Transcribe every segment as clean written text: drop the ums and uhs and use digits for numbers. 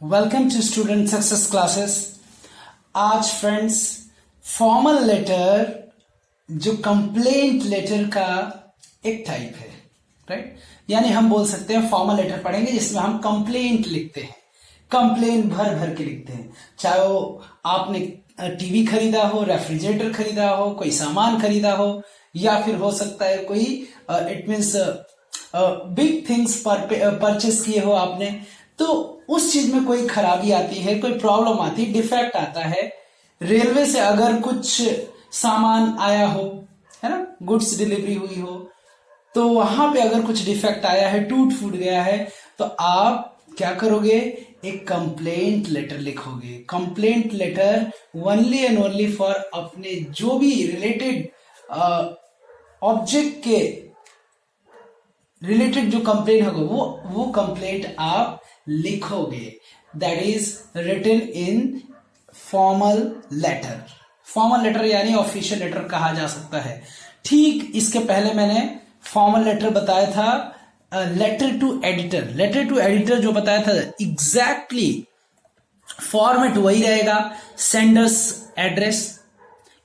Welcome to student success classes. आज friends formal letter जो complaint letter का एक टाइप है, राइट। यानी हम बोल सकते हैं फॉर्मल लेटर पढ़ेंगे जिसमें हम कंप्लेंट लिखते हैं, कंप्लेंट भर भर के लिखते हैं। चाहे वो आपने टीवी खरीदा हो, रेफ्रिजरेटर खरीदा हो, कोई सामान खरीदा हो, या फिर हो सकता है कोई it means big things purchase किए हो आपने, तो उस चीज में कोई खराबी आती है, कोई प्रॉब्लम आती है, डिफेक्ट आता है। रेलवे से अगर कुछ सामान आया हो, है ना, गुड्स डिलीवरी हुई हो, तो वहां पे अगर कुछ डिफेक्ट आया है, टूट फूट गया है, तो आप क्या करोगे, एक कंप्लेंट लेटर लिखोगे। Complaint letter only and only for अपने जो भी रिलेटेड ऑब्जेक्ट के रिलेटेड जो कंप्लेंट होगा वो कंप्लेंट आप लिखोगे। That is written in formal letter. Formal letter यानी ऑफिशियल लेटर कहा जा सकता है। ठीक इसके पहले मैंने फॉर्मल लेटर बताया था letter to editor. Letter to editor जो बताया था एग्जैक्टली फॉर्मेट वही रहेगा, सेंडर्स एड्रेस,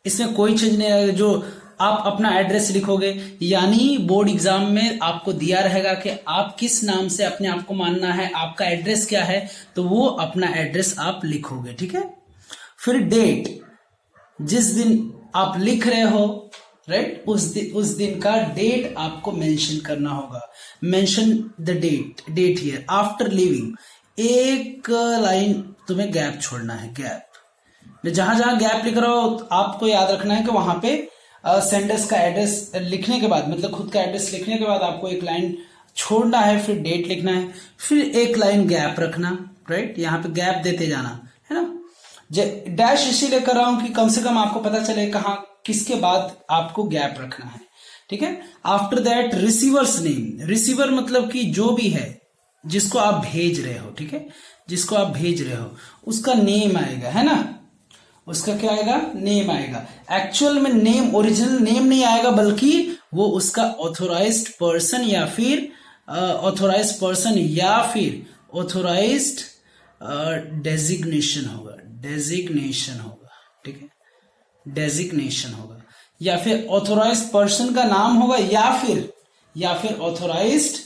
इसमें कोई चीज नहीं रहेगा। जो आप अपना एड्रेस लिखोगे, यानी बोर्ड एग्जाम में आपको दिया रहेगा कि आप किस नाम से अपने आप को मानना है, आपका एड्रेस क्या है, तो वो अपना एड्रेस आप लिखोगे, ठीक है। फिर डेट, जिस दिन आप लिख रहे हो, राइट, उस दिन का डेट आपको मेंशन करना होगा। Mention the date here after living. एक लाइन तुम्हें गैप छोड़ना है, गैप। जहां जहां गैप लिख रहा हो आपको याद रखना है कि वहां पे सेंडर्स का एड्रेस लिखने के बाद, मतलब खुद का एड्रेस लिखने के बाद आपको एक लाइन छोड़ना है, फिर डेट लिखना है, फिर एक लाइन गैप रखना, राइट। यहां पे गैप देते जाना है ना। डैश इसीलिए कर रहा हूं कि कम से कम आपको पता चले कहां किसके बाद आपको गैप रखना है, ठीक है। After that receiver's name. Receiver मतलब कि जो भी है जिसको आप भेज रहे हो, ठीक है, जिसको आप भेज रहे हो उसका नेम आएगा, है ना। उसका क्या आएगा, नेम आएगा। एक्चुअल में नेम, ओरिजिनल नेम नहीं आएगा, बल्कि वो उसका ऑथोराइज्ड पर्सन या फिर ऑथोराइज्ड डेजिग्नेशन होगा। ठीक है, डेजिग्नेशन होगा, या फिर ऑथोराइज्ड पर्सन का नाम होगा, या फिर ऑथोराइज्ड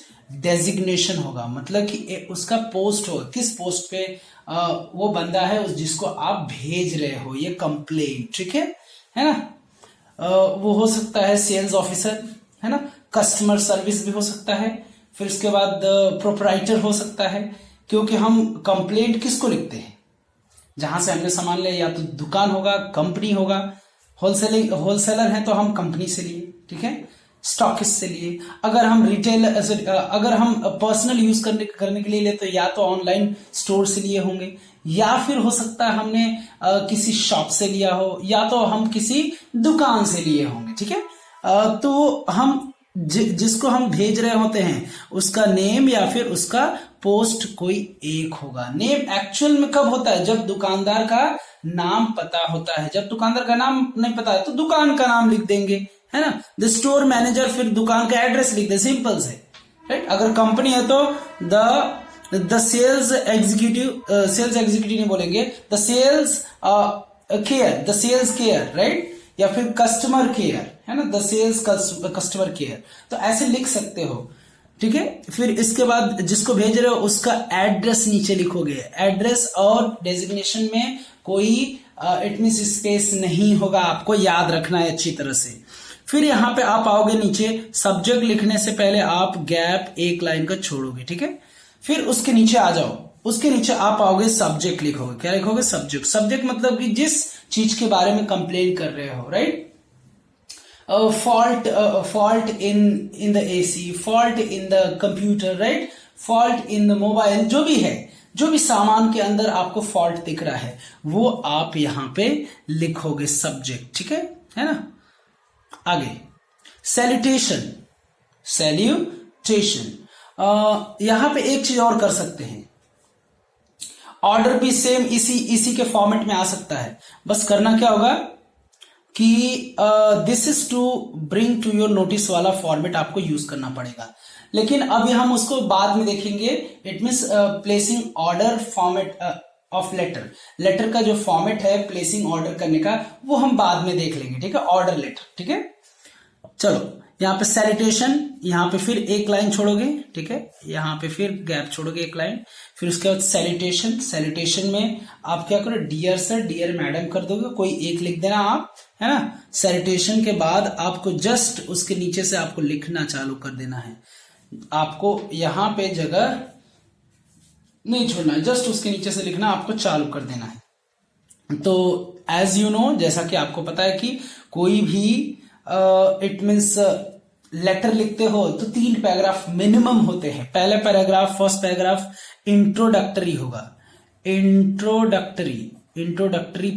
डेजिग्नेशन होगा। मतलब कि उसका पोस्ट होगा, किस पोस्ट पे वो बंदा है जिसको आप भेज रहे हो ये कंप्लेंट, ठीक है ना। वो हो सकता है सेल्स ऑफिसर, है ना, कस्टमर सर्विस भी हो सकता है, फिर उसके बाद प्रोपराइटर हो सकता है, क्योंकि हम कंप्लेंट किसको लिखते हैं, जहां से हमने सामान लिया, या तो दुकान होगा, कंपनी होगा, होलसेलर है तो हम कंपनी से लिए, ठीक है, स्टॉकिस्ट से लिए। अगर हम अगर हम पर्सनल यूज करने के लिए ले, तो या तो ऑनलाइन स्टोर से लिए होंगे, या फिर हो सकता है हमने किसी शॉप से लिया हो, या तो हम किसी दुकान से लिए होंगे, ठीक है। तो हम जिसको हम भेज रहे होते हैं उसका नेम या फिर उसका पोस्ट कोई एक होगा। नेम एक्चुअल में कब होता है, जब दुकानदार का नाम पता होता है। जब दुकानदार का नाम नहीं पता है तो दुकान का नाम लिख देंगे, है ना। द स्टोर मैनेजर, फिर दुकान का एड्रेस लिख दे, सिंपल से, राइट। अगर कंपनी है तो द सेल्स एग्जीक्यूटिव नहीं बोलेंगे, द सेल्स केयर, राइट, या फिर कस्टमर केयर, है ना, द सेल्स कस्टमर केयर। तो ऐसे लिख सकते हो, ठीक है। फिर इसके बाद जिसको भेज रहे हो उसका एड्रेस नीचे लिखोगे। एड्रेस और डेजिग्नेशन में कोई इट मींस स्पेस नहीं होगा, आपको याद रखना है अच्छी तरह से। फिर यहां पे आप आओगे नीचे, सब्जेक्ट लिखने से पहले आप गैप एक लाइन का छोड़ोगे, ठीक है। फिर उसके नीचे आ जाओ, उसके नीचे आप आओगे, सब्जेक्ट लिखोगे। क्या लिखोगे, सब्जेक्ट मतलब कि जिस चीज के बारे में कंप्लेन कर रहे हो, right. Fault in the AC, fault in the computer, right, fault in the mobile, जो भी है, जो भी सामान के अंदर आपको फॉल्ट दिख रहा है वो आप यहां पे लिखोगे, सब्जेक्ट, ठीक है ना। आगे सैल्यूटेशन, यहां पे एक चीज और कर सकते हैं, ऑर्डर भी सेम इसी के फॉर्मेट में आ सकता है। बस करना क्या होगा, कि this is to bring to your notice वाला फॉर्मेट आपको यूज करना पड़ेगा, लेकिन अभी हम उसको बाद में देखेंगे। It means placing order format of letter, letter का जो फॉर्मेट है प्लेसिंग ऑर्डर करने का वो हम बाद में देख लेंगे, ठीक है, ऑर्डर लेटर, ठीक है। चलो यहाँ पे सैल्यूटेशन, यहाँ पे फिर एक लाइन छोड़ोगे, ठीक है, यहाँ पे फिर गैप छोड़ोगे एक लाइन, फिर उसके बाद सैल्यूटेशन, सैल्यूटेशन में आप क्या करो, डियर सर, डियर मैडम कर दोगे, कोई एक लिख देना आप, है ना। सैल्यूटेशन के बाद आपको जस्ट उसके नीचे से आपको लिखना चालू कर देना है, आपको यहाँ पे जगह नहीं छोड़ना है, जस्ट उसके नीचे से लिखना आपको चालू कर देना है। तो एज यू नो, जैसा कि आपको पता है कि कोई भी इट मीन्स लेटर लिखते हो तो 3 पैराग्राफ मिनिमम होते हैं। पहले पैराग्राफ, फर्स्ट पैराग्राफ इंट्रोडक्टरी होगा, इंट्रोडक्टरी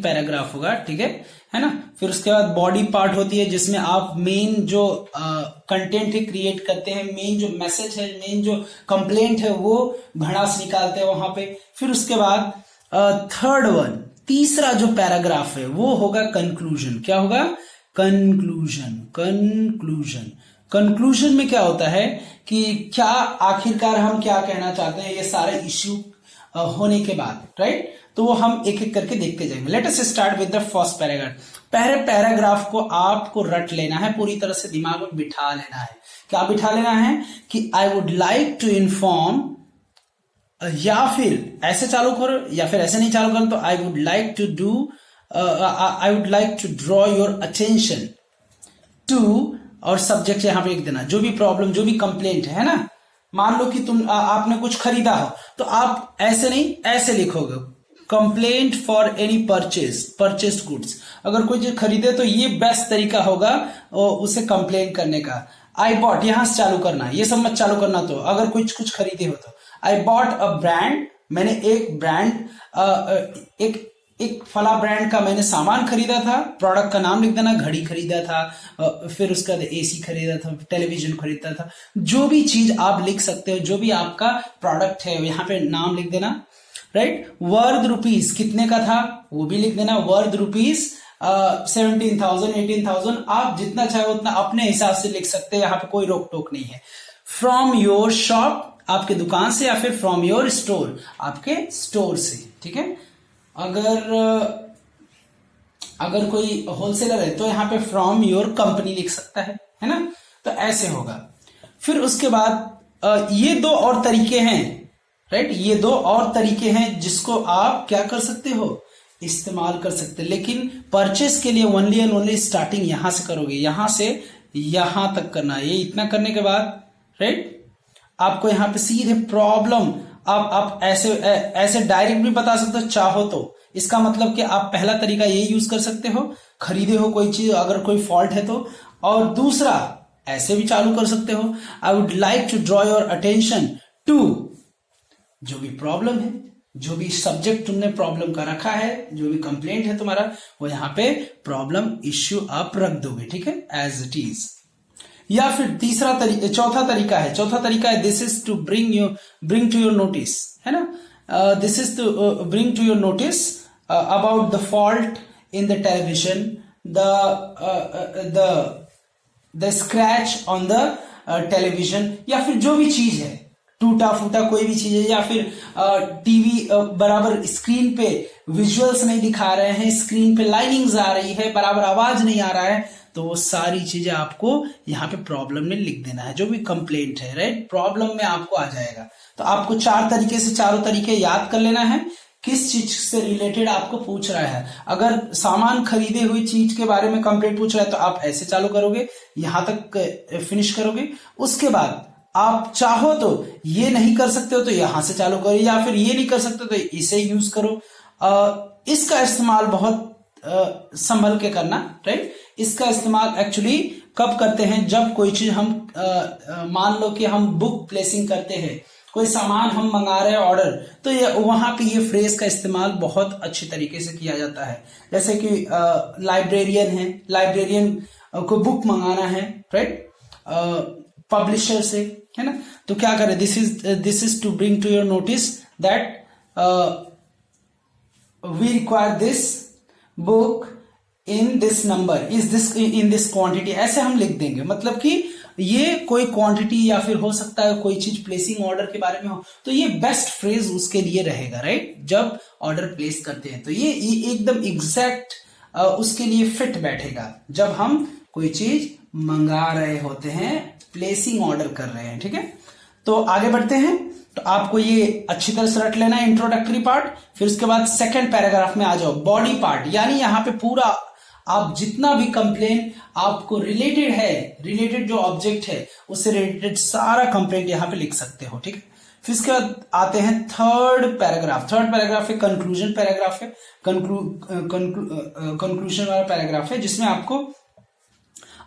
पैराग्राफ होगा, ठीक है ना। फिर उसके बाद बॉडी पार्ट होती है जिसमें आप मेन जो कंटेंट है क्रिएट करते हैं, मेन जो मैसेज है, मेन जो कंप्लेंट है वो भड़ास निकालते हैं वहां पे। फिर उसके बाद थर्ड वन, तीसरा जो पैराग्राफ है वो होगा कंक्लूजन। क्या होगा? कंक्लूजन में क्या होता है कि क्या आखिरकार हम क्या कहना चाहते हैं ये सारे इश्यू होने के बाद, राइट। तो वो हम एक एक करके देखते जाएंगे। Let us start with the first paragraph. पहले पैराग्राफ को आपको रट लेना है, पूरी तरह से दिमाग में बिठा लेना है। क्या बिठा लेना है कि I would like to inform, या फिर ऐसे चालू करो या फिर ऐसे नहीं चालू करो, तो I would like to do, I would like to draw your attention to, और सब्जेक्ट यहां पे लिख देना, जो भी प्रॉब्लम, जो भी कंप्लेंट है ना। मान लो कि आपने कुछ खरीदा हो तो आप ऐसे नहीं, ऐसे लिखोगे, complaint for any purchased goods. अगर कोई चीज खरीदे तो ये बेस्ट तरीका होगा उसे कंप्लेन करने का। आई बॉट, यहां से चालू करना, ये सब मत चालू करना। तो अगर कुछ खरीदे हो तो आई बॉट अ ब्रांड, मैंने एक ब्रांड, एक फला ब्रांड का मैंने सामान खरीदा था, प्रोडक्ट का नाम लिख देना, घड़ी खरीदा था, फिर उसका एसी खरीदा था, टेलीविजन खरीदा था, जो भी चीज आप लिख सकते हो, जो भी आपका प्रोडक्ट है यहाँ पे नाम लिख देना, राइट। वर्थ रुपीज, कितने का था वो भी लिख देना, वर्थ रुपीज 17,000 18,000, आप जितना चाहे उतना अपने हिसाब से लिख सकते हैं, यहाँ पे कोई रोक टोक नहीं है। फ्रॉम योर शॉप, आपके दुकान से, या फिर फ्रॉम योर स्टोर, आपके स्टोर से, ठीक है। अगर कोई होलसेलर है तो यहाँ पे फ्रॉम योर कंपनी लिख सकता है ना। तो ऐसे होगा। फिर उसके बाद ये 2 और तरीके हैं, राइट, ये 2 और तरीके हैं जिसको आप क्या कर सकते हो, इस्तेमाल कर सकते हैं। लेकिन परचेस के लिए ओनली एंड ओनली स्टार्टिंग यहां से करोगे, यहां से यहां तक करना है। ये इतना करने के बाद, राइट, आपको यहां पे सीधे प्रॉब्लम, आप ऐसे डायरेक्ट भी बता सकते हो चाहो तो। इसका मतलब कि आप पहला तरीका ये यूज कर सकते हो, खरीदे हो कोई चीज, अगर कोई फॉल्ट है तो, और दूसरा ऐसे भी चालू कर सकते हो, I would like to draw your attention to, जो भी प्रॉब्लम है, जो भी सब्जेक्ट तुमने प्रॉब्लम का रखा है, जो भी कंप्लेंट है तुम्हारा, वो यहां पे प्रॉब्लम इश्यू आप रख दोगे, ठीक है, एज इट इज। या फिर चौथा तरीका है this is to bring to your notice, है ना। This is to bring to your notice about the fault in the television, the scratch on the television, या फिर जो भी चीज है, टूटा फूटा कोई भी चीज है, या फिर टीवी बराबर स्क्रीन पे विजुअल्स नहीं दिखा रहे हैं, स्क्रीन पे लाइनिंग्स आ रही है, बराबर आवाज नहीं आ रहा है, तो वो सारी चीजें आपको यहाँ पे प्रॉब्लम में लिख देना है, जो भी कंप्लेंट है, राइट, प्रॉब्लम में आपको आ जाएगा। तो आपको चारों तरीके याद कर लेना है, किस चीज से रिलेटेड आपको पूछ रहा है। अगर सामान खरीदे हुई चीज के बारे में कंप्लेंट पूछ रहा है तो आप ऐसे चालू करोगे, यहां तक फिनिश करोगे। उसके बाद आप चाहो तो ये नहीं कर सकते हो तो यहां से चालू करो, या फिर ये नहीं कर सकते तो इसे यूज करो। इसका इस्तेमाल बहुत संभल के करना, राइट। इसका इस्तेमाल एक्चुअली कब करते हैं, जब कोई चीज हम मान लो कि हम बुक प्लेसिंग करते हैं, कोई सामान हम मंगा रहे हैं ऑर्डर, तो ये वहां पे ये फ्रेज का इस्तेमाल बहुत अच्छी तरीके से किया जाता है। जैसे कि लाइब्रेरियन है, लाइब्रेरियन को बुक मंगाना है, राइट, पब्लिशर से, है ना। तो क्या करें, this is to bring to your notice that we require this book in this number, is this in this quantity, ऐसे हम लिख देंगे। मतलब कि ये कोई क्वांटिटी या फिर हो सकता है कोई चीज प्लेसिंग ऑर्डर के बारे में हो, तो ये बेस्ट फ्रेज उसके लिए रहेगा, राइट। जब ऑर्डर प्लेस करते हैं तो ये एकदम एग्जैक्ट उसके लिए फिट बैठेगा जब हम कोई चीज मंगा रहे होते हैं, प्लेसिंग ऑर्डर कर रहे हैं, ठीक है। तो आगे बढ़ते हैं। तो आपको ये अच्छी तरह से रट लेना है इंट्रोडक्टरी पार्ट। फिर उसके बाद सेकंड पैराग्राफ में आ जाओ, बॉडी पार्ट, यानी यहां पे पूरा आप जितना भी कंप्लेन आपको रिलेटेड है, रिलेटेड जो ऑब्जेक्ट है उससे रिलेटेड सारा कंप्लेंट यहां पे लिख सकते हो, ठीक है। फिर इसके बाद आते हैं थर्ड पैराग्राफ। थर्ड पैराग्राफ है कंक्लूजन पैराग्राफ है, कंक्लूजन वाला पैराग्राफ है, जिसमें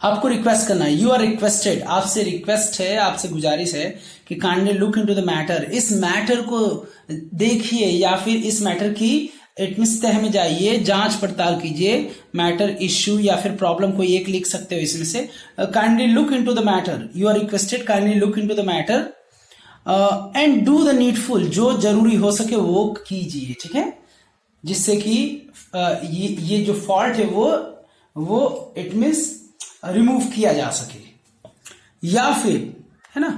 आपको रिक्वेस्ट करना है। यू आर रिक्वेस्टेड, आपसे रिक्वेस्ट है, आपसे गुजारिश है कि kindly look into the matter, इस मैटर को देखिए या फिर इस मैटर की इट मींस तह में जाइए, जांच पड़ताल कीजिए। मैटर, इश्यू या फिर प्रॉब्लम कोई एक लिख सकते हो इसमें से। Kindly look into the matter, you are requested kindly look into the matter and do the needful, जो जरूरी हो सके वो कीजिए, ठीक है। जिससे कि ये जो फॉल्ट है वो इट मींस रिमूव किया जा सके। या फिर है ना,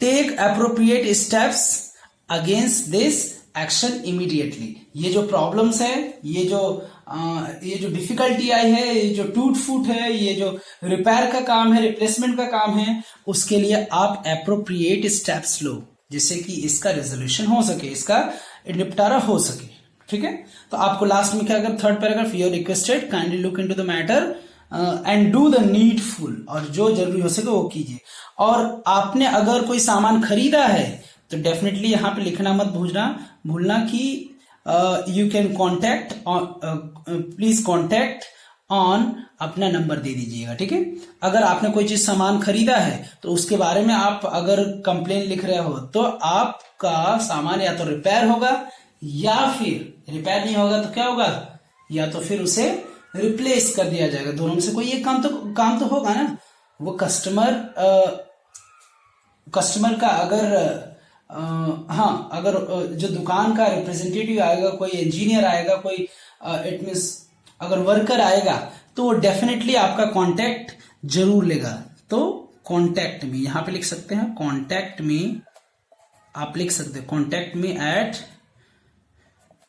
take appropriate steps against this action immediately. ये जो प्रॉब्लम्स है, ये जो डिफिकल्टी आई है, ये जो टूट फूट है, ये जो रिपेयर का काम है, रिप्लेसमेंट का काम है, उसके लिए आप अप्रोप्रिएट स्टेप्स लो जिससे कि इसका रेजोल्यूशन हो सके, इसका निपटारा हो सके, ठीक है। तो आपको लास्ट में क्या कर, third paragraph, you are requested kindly look into the matter and do the needful, और जो जरूरी हो सके वो कीजिए। और आपने अगर कोई सामान खरीदा है तो डेफिनेटली यहां पे लिखना मत भूलना कि you can contact, please contact on, अपना नंबर दे दीजिएगा, ठीक है। अगर आपने कोई चीज सामान खरीदा है तो उसके बारे में आप अगर कंप्लेन लिख रहे हो तो आपका सामान या तो रिपेयर होगा या फिर रिपेयर नहीं होगा तो क्या होगा, या तो फिर उसे रिप्लेस कर दिया जाएगा। दोनों में से कोई एक काम तो होगा ना। वो कस्टमर का अगर अगर जो दुकान का रिप्रेजेंटेटिव आएगा, कोई इंजीनियर आएगा, कोई इट मींस अगर वर्कर आएगा तो वो डेफिनेटली आपका कांटेक्ट जरूर लेगा। तो कांटेक्ट में यहां पे लिख सकते हैं, कांटेक्ट में आप लिख सकते हैं कांटेक्ट में एट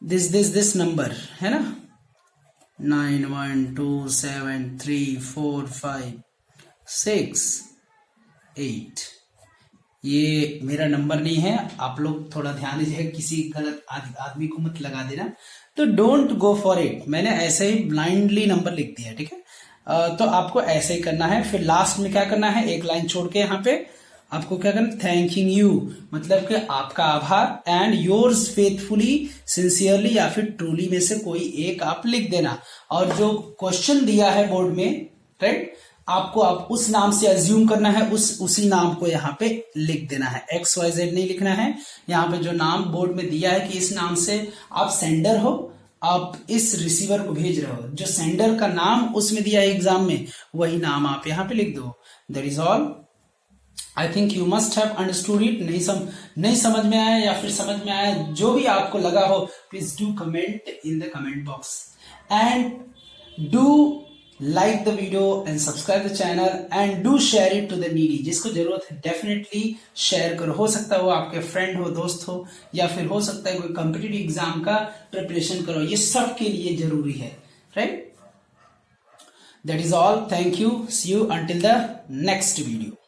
दिस नंबर, है ना, 91273456 ये मेरा नंबर नहीं है, आप लोग थोड़ा ध्यान दीजिए, किसी गलत आदमी को मत लगा देना। तो डोंट गो फॉर इट, मैंने ऐसे ही ब्लाइंडली नंबर लिख दिया, ठीक है। तो आपको ऐसे ही करना है। फिर लास्ट में क्या करना है, एक लाइन छोड़ के यहाँ पे आपको क्या करना, थैंकिंग यू, मतलब कि आपका आभार, एंड योर्स फेथफुली सिंसियरली या फिर ट्रूली में से कोई एक आप लिख देना। और जो क्वेश्चन दिया है बोर्ड में, राइट, आपको आप उस नाम से अज्यूम करना है, उसी नाम को यहाँ पे लिख देना है। XYZ नहीं लिखना है, यहाँ पे जो नाम बोर्ड में दिया है कि इस नाम से आप सेंडर हो, आप इस रिसीवर को भेज रहे हो, जो सेंडर का नाम उसमें दिया है एग्जाम में, वही नाम आप यहाँ पे लिख दो। That is all. I think you must have understood it. नहीं समझ में आया या फिर समझ में आया, जो भी आपको लगा हो, please do comment in the comment box and do like the video and subscribe the channel and do share it to the needy। जिसको जरूरत है डेफिनेटली शेयर करो। हो सकता है वो आपके फ्रेंड हो, दोस्त हो, या फिर हो सकता है कोई कॉम्पिटिटिव एग्जाम का प्रिपरेशन करो, ये सब के लिए जरूरी है, right. That is all. Thank you, see you until the next video.